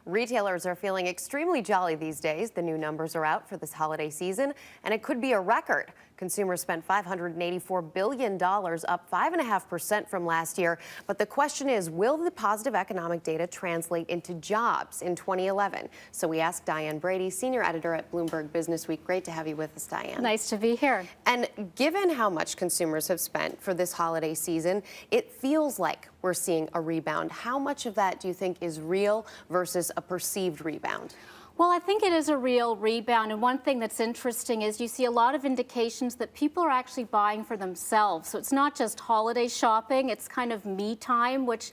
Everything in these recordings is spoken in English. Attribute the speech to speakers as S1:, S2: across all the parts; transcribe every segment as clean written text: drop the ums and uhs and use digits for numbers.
S1: Retailers are feeling extremely jolly these days. The new numbers are out for this holiday season, and it could be a record. Consumers spent $584 billion, up 5.5% from last year. But the question is, will the positive economic data translate into jobs in 2011? So we asked Diane Brady, senior editor at Bloomberg Business Week. Great to have you with us, Diane.
S2: Nice to be here.
S1: And given how much consumers have spent for this holiday season, it feels like we're seeing a rebound. How much of that do you think is real versus a perceived rebound?
S2: Well, I think it is a real rebound, and one thing that's interesting is you see a lot of indications that people are actually buying for themselves. So it's not just holiday shopping, it's kind of me time, which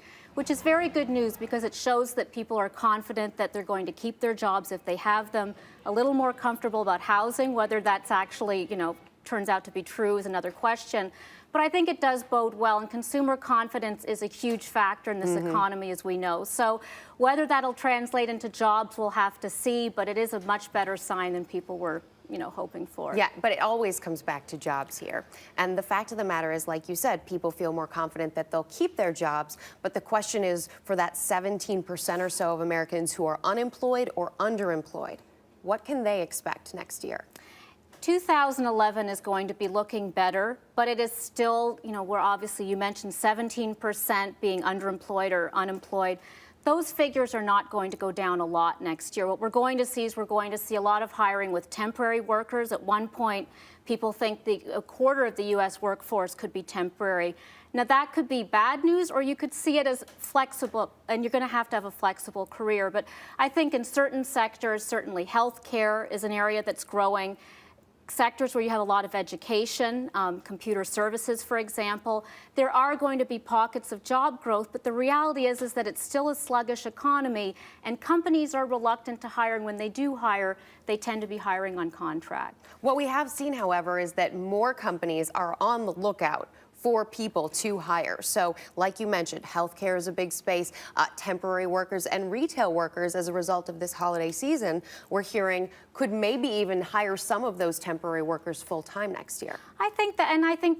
S2: is very good news because it shows that people are confident that they're going to keep their jobs if they have them, a little more comfortable about housing. Whether that's actually, turns out to be true is another question. But I think it does bode well, and consumer confidence is a huge factor in this economy, as we know. So whether that'll translate into jobs, we'll have to see, but it is a much better sign than people were hoping for.
S1: Yeah, but it always comes back to jobs here. And the fact of the matter is, like you said, people feel more confident that they'll keep their jobs. But the question is, for that 17% or so of Americans who are unemployed or underemployed, what can they expect next year?
S2: 2011 is going to be looking better, but it is still, we're obviously, you mentioned 17% being underemployed or unemployed. Those figures are not going to go down a lot next year. What we're going to see is we're going to see a lot of hiring with temporary workers. At one point, people think a quarter of the U.S. workforce could be temporary. Now, that could be bad news, or you could see it as flexible, and you're going to have a flexible career. But I think in certain sectors, certainly healthcare is an area that's growing. Sectors where you have a lot of education, computer services, for example, there are going to be pockets of job growth, but the reality is that it's still a sluggish economy, and companies are reluctant to hire, and when they do hire, they tend to be hiring on contract.
S1: What we have seen, however, is that more companies are on the lookout for people to hire. So like you mentioned, healthcare is a big space, temporary workers and retail workers, as a result of this holiday season, we're hearing could maybe even hire some of those temporary workers full time next year.
S2: I think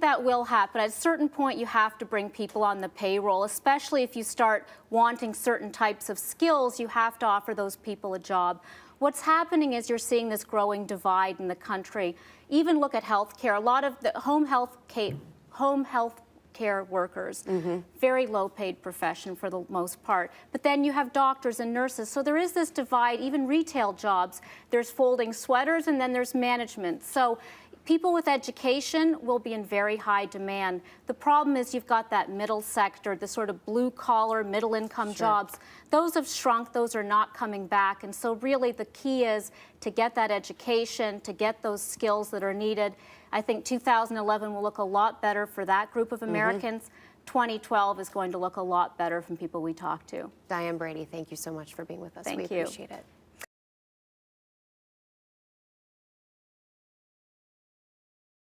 S2: that will happen. At a certain point, you have to bring people on the payroll, especially if you start wanting certain types of skills, you have to offer those people a job. What's happening is you're seeing this growing divide in the country. Even look at healthcare. A lot of the home health care workers, very low-paid profession for the most part. But then you have doctors and nurses. So there is this divide, even retail jobs. There's folding sweaters, and then there's management. So people with education will be in very high demand. The problem is you've got that middle sector, the sort of blue-collar, middle-income jobs. Those have shrunk. Those are not coming back. And so really the key is to get that education, to get those skills that are needed. I think 2011 will look a lot better for that group of Americans. 2012 is going to look a lot better from people we talk to.
S1: Diane Brady, thank you so much for being with us.
S2: Thank you.
S1: We appreciate it.